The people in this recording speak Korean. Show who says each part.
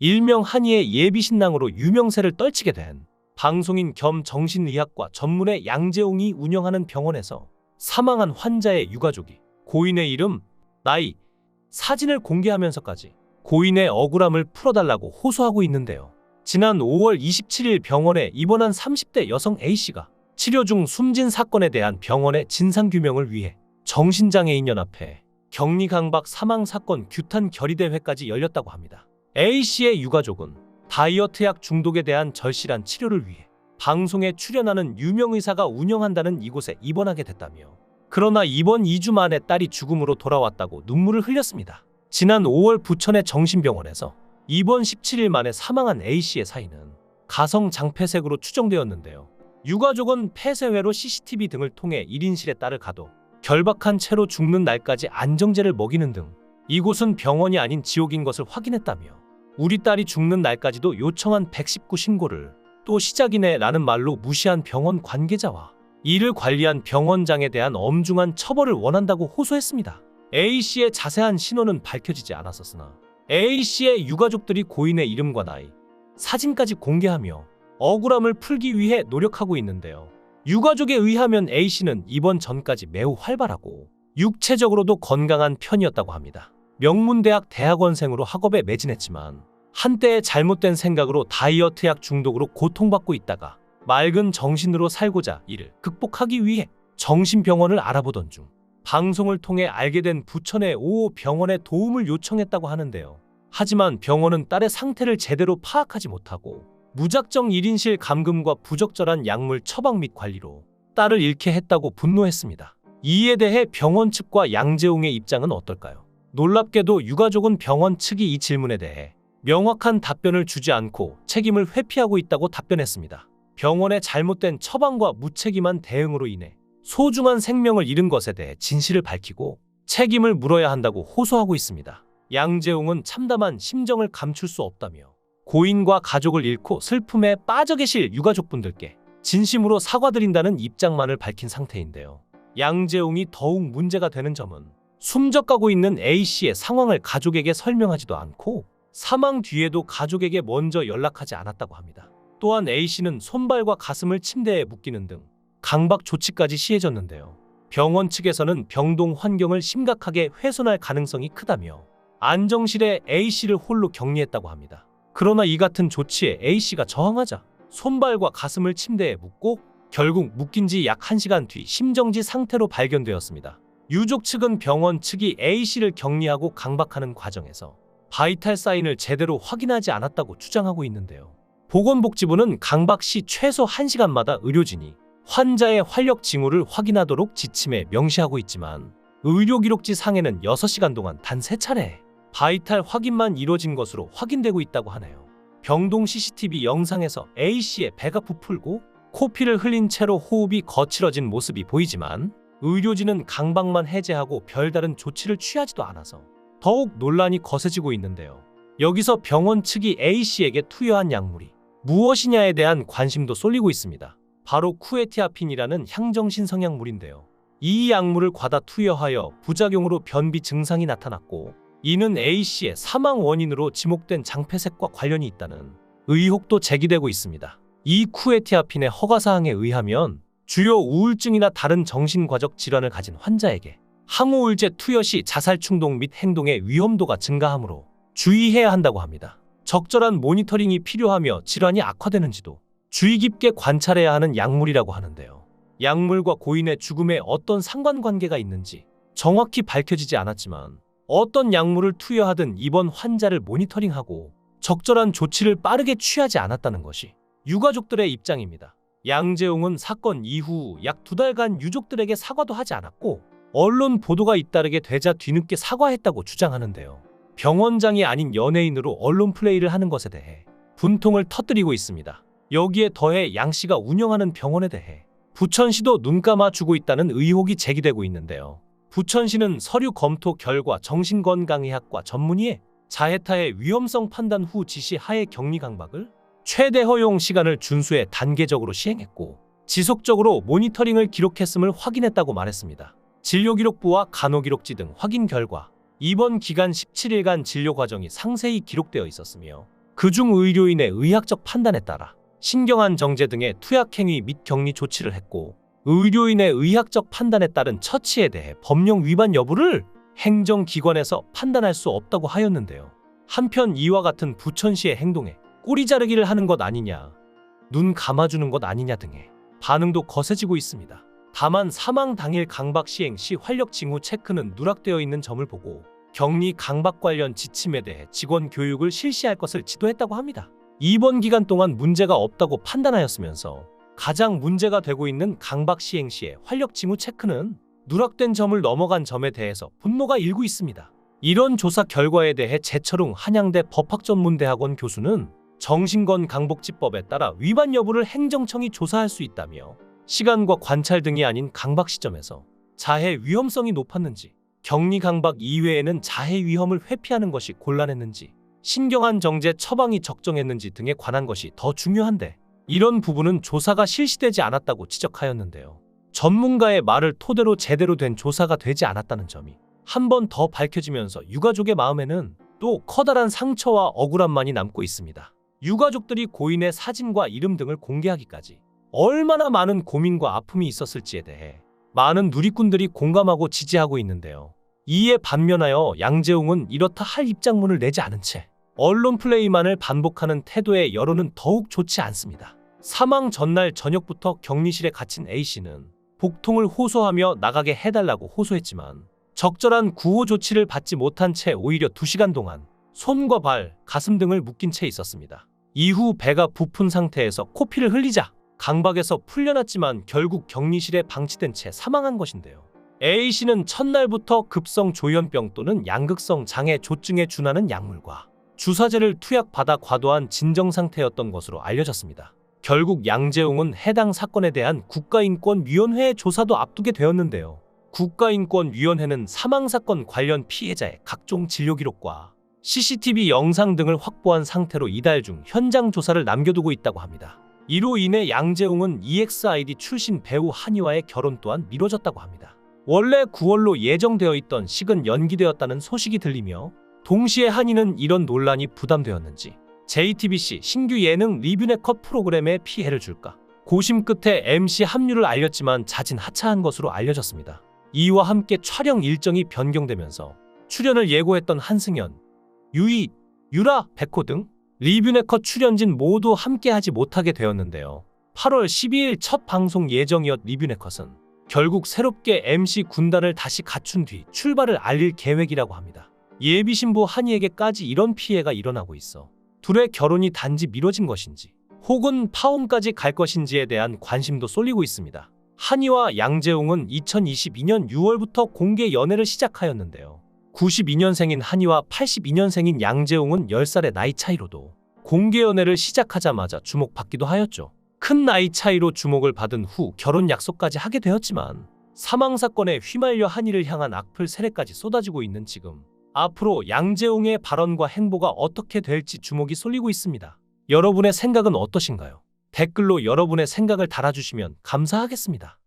Speaker 1: 일명 한의의 예비신랑으로 유명세를 떨치게 된 방송인 겸 정신의학과 전문의 양재홍이 운영하는 병원에서 사망한 환자의 유가족이 고인의 이름, 나이, 사진을 공개하면서까지 고인의 억울함을 풀어달라고 호소하고 있는데요. 지난 5월 27일 병원에 입원한 30대 여성 A씨가 치료 중 숨진 사건에 대한 병원의 진상규명을 위해 정신장애인연합회 격리강박 사망사건 규탄 결의대회까지 열렸다고 합니다. A씨의 유가족은 다이어트약 중독에 대한 절실한 치료를 위해 방송에 출연하는 유명의사가 운영한다는 이곳에 입원하게 됐다며, 그러나 입원 2주 만에 딸이 죽음으로 돌아왔다고 눈물을 흘렸습니다. 지난 5월 부천의 정신병원에서 입원 17일 만에 사망한 A씨의 사인은 가성 장폐색으로 추정되었는데요. 유가족은 폐쇄회로 CCTV 등을 통해 1인실에 딸을 가둬 결박한 채로 죽는 날까지 안정제를 먹이는 등 이곳은 병원이 아닌 지옥인 것을 확인했다며, 우리 딸이 죽는 날까지도 요청한 119 신고를 또 시작이네 라는 말로 무시한 병원 관계자와 이를 관리한 병원장에 대한 엄중한 처벌을 원한다고 호소했습니다. A씨의 자세한 신원은 밝혀지지 않았었으나 A씨의 유가족들이 고인의 이름과 나이, 사진까지 공개하며 억울함을 풀기 위해 노력하고 있는데요. 유가족에 의하면 A씨는 입원 전까지 매우 활발하고 육체적으로도 건강한 편이었다고 합니다. 명문대학 대학원생으로 학업에 매진했지만 한때의 잘못된 생각으로 다이어트약 중독으로 고통받고 있다가 맑은 정신으로 살고자 이를 극복하기 위해 정신병원을 알아보던 중 방송을 통해 알게 된 부천의 5호 병원에 도움을 요청했다고 하는데요. 하지만 병원은 딸의 상태를 제대로 파악하지 못하고 무작정 1인실 감금과 부적절한 약물 처방 및 관리로 딸을 잃게 했다고 분노했습니다. 이에 대해 병원 측과 양재홍의 입장은 어떨까요? 놀랍게도 유가족은 병원 측이 이 질문에 대해 명확한 답변을 주지 않고 책임을 회피하고 있다고 답변했습니다. 병원의 잘못된 처방과 무책임한 대응으로 인해 소중한 생명을 잃은 것에 대해 진실을 밝히고 책임을 물어야 한다고 호소하고 있습니다. 양재홍은 참담한 심정을 감출 수 없다며 고인과 가족을 잃고 슬픔에 빠져 계실 유가족분들께 진심으로 사과드린다는 입장만을 밝힌 상태인데요. 양재홍이 더욱 문제가 되는 점은 숨져가고 있는 A씨의 상황을 가족에게 설명하지도 않고 사망 뒤에도 가족에게 먼저 연락하지 않았다고 합니다. 또한 A씨는 손발과 가슴을 침대에 묶이는 등 강박 조치까지 시해졌는데요. 병원 측에서는 병동 환경을 심각하게 훼손할 가능성이 크다며 안정실에 A씨를 홀로 격리했다고 합니다. 그러나 이 같은 조치에 A씨가 저항하자 손발과 가슴을 침대에 묶고 결국 묶인 지 약 1시간 뒤 심정지 상태로 발견되었습니다. 유족 측은 병원 측이 A씨를 격리하고 강박하는 과정에서 바이탈 사인을 제대로 확인하지 않았다고 주장하고 있는데요. 보건복지부는 강박 시 최소 1시간마다 의료진이 환자의 활력 징후를 확인하도록 지침에 명시하고 있지만 의료기록지 상에는 6시간 동안 단 3차례 바이탈 확인만 이뤄진 것으로 확인되고 있다고 하네요. 병동 CCTV 영상에서 A씨의 배가 부풀고 코피를 흘린 채로 호흡이 거칠어진 모습이 보이지만 의료진은 강박만 해제하고 별다른 조치를 취하지도 않아서 더욱 논란이 거세지고 있는데요. 여기서 병원 측이 A씨에게 투여한 약물이 무엇이냐에 대한 관심도 쏠리고 있습니다. 바로 쿠에티아핀이라는 향정신 성약물인데요. 이 약물을 과다 투여하여 부작용으로 변비 증상이 나타났고, 이는 A씨의 사망 원인으로 지목된 장폐색과 관련이 있다는 의혹도 제기되고 있습니다. 이 쿠에티아핀의 허가사항에 의하면 주요 우울증이나 다른 정신과적 질환을 가진 환자에게 항우울제 투여 시 자살 충동 및 행동의 위험도가 증가하므로 주의해야 한다고 합니다. 적절한 모니터링이 필요하며 질환이 악화되는지도 주의 깊게 관찰해야 하는 약물이라고 하는데요. 약물과 고인의 죽음에 어떤 상관관계가 있는지 정확히 밝혀지지 않았지만 어떤 약물을 투여하든 이번 환자를 모니터링하고 적절한 조치를 빠르게 취하지 않았다는 것이 유가족들의 입장입니다. 양재홍은 사건 이후 약 2달간 유족들에게 사과도 하지 않았고 언론 보도가 잇따르게 되자 뒤늦게 사과했다고 주장하는데요. 병원장이 아닌 연예인으로 언론 플레이를 하는 것에 대해 분통을 터뜨리고 있습니다. 여기에 더해 양 씨가 운영하는 병원에 대해 부천시도 눈감아주고 있다는 의혹이 제기되고 있는데요. 부천시는 서류 검토 결과 정신건강의학과 전문의의 자해타의 위험성 판단 후 지시하에 격리 강박을 최대 허용 시간을 준수해 단계적으로 시행했고 지속적으로 모니터링을 기록했음을 확인했다고 말했습니다. 진료기록부와 간호기록지 등 확인 결과 이번 기간 17일간 진료 과정이 상세히 기록되어 있었으며 그중 의료인의 의학적 판단에 따라 신경안 정제 등의 투약행위 및 격리 조치를 했고, 의료인의 의학적 판단에 따른 처치에 대해 법령 위반 여부를 행정기관에서 판단할 수 없다고 하였는데요. 한편 이와 같은 부천시의 행동에 꼬리 자르기를 하는 것 아니냐, 눈 감아주는 것 아니냐 등의 반응도 거세지고 있습니다. 다만 사망 당일 강박 시행 시 활력 징후 체크는 누락되어 있는 점을 보고 격리 강박 관련 지침에 대해 직원 교육을 실시할 것을 지도했다고 합니다. 이번 기간 동안 문제가 없다고 판단하였으면서 가장 문제가 되고 있는 강박 시행 시의 활력 징후 체크는 누락된 점을 넘어간 점에 대해서 분노가 일고 있습니다. 이런 조사 결과에 대해 제철웅 한양대 법학전문대학원 교수는 정신건강복지법에 따라 위반 여부를 행정청이 조사할 수 있다며, 시간과 관찰 등이 아닌 강박 시점에서 자해 위험성이 높았는지, 격리 강박 이외에는 자해 위험을 회피하는 것이 곤란했는지, 신경안 정제 처방이 적정했는지 등에 관한 것이 더 중요한데, 이런 부분은 조사가 실시되지 않았다고 지적하였는데요. 전문가의 말을 토대로 제대로 된 조사가 되지 않았다는 점이 한 번 더 밝혀지면서 유가족의 마음에는 또 커다란 상처와 억울함만이 남고 있습니다. 유가족들이 고인의 사진과 이름 등을 공개하기까지 얼마나 많은 고민과 아픔이 있었을지에 대해 많은 누리꾼들이 공감하고 지지하고 있는데요. 이에 반면하여 양재웅은 이렇다 할 입장문을 내지 않은 채 언론 플레이만을 반복하는 태도에 여론은 더욱 좋지 않습니다. 사망 전날 저녁부터 격리실에 갇힌 A씨는 복통을 호소하며 나가게 해달라고 호소했지만 적절한 구호 조치를 받지 못한 채 오히려 2시간 동안 손과 발, 가슴 등을 묶인 채 있었습니다. 이후 배가 부푼 상태에서 코피를 흘리자 강박에서 풀려났지만 결국 격리실에 방치된 채 사망한 것인데요. A씨는 첫날부터 급성 조현병 또는 양극성 장애 조증에 준하는 약물과 주사제를 투약받아 과도한 진정 상태였던 것으로 알려졌습니다. 결국 양재웅은 해당 사건에 대한 국가인권위원회의 조사도 앞두게 되었는데요. 국가인권위원회는 사망사건 관련 피해자의 각종 진료기록과 CCTV 영상 등을 확보한 상태로 이달 중 현장 조사를 남겨두고 있다고 합니다. 이로 인해 양재웅은 EXID 출신 배우 한이와의 결혼 또한 미뤄졌다고 합니다. 원래 9월로 예정되어 있던 식은 연기되었다는 소식이 들리며, 동시에 한이는 이런 논란이 부담되었는지 JTBC 신규 예능 리뷰네컷 프로그램에 피해를 줄까 고심 끝에 MC 합류를 알렸지만 자진 하차한 것으로 알려졌습니다. 이와 함께 촬영 일정이 변경되면서 출연을 예고했던 한승연, 유이, 유라, 백호 등 리뷰네컷 출연진 모두 함께하지 못하게 되었는데요. 8월 12일 첫 방송 예정이었 리뷰네컷은 결국 새롭게 MC 군단을 다시 갖춘 뒤 출발을 알릴 계획이라고 합니다. 예비신부 한이에게까지 이런 피해가 일어나고 있어 둘의 결혼이 단지 미뤄진 것인지 혹은 파혼까지 갈 것인지에 대한 관심도 쏠리고 있습니다. 한이와 양재웅은 2022년 6월부터 공개 연애를 시작하였는데요. 92년생인 한이와 82년생인 양재웅은 10살의 나이 차이로도 공개 연애를 시작하자마자 주목받기도 하였죠. 큰 나이 차이로 주목을 받은 후 결혼 약속까지 하게 되었지만 사망사건에 휘말려 한이를 향한 악플 세례까지 쏟아지고 있는 지금, 앞으로 양재웅의 발언과 행보가 어떻게 될지 주목이 쏠리고 있습니다. 여러분의 생각은 어떠신가요? 댓글로 여러분의 생각을 달아주시면 감사하겠습니다.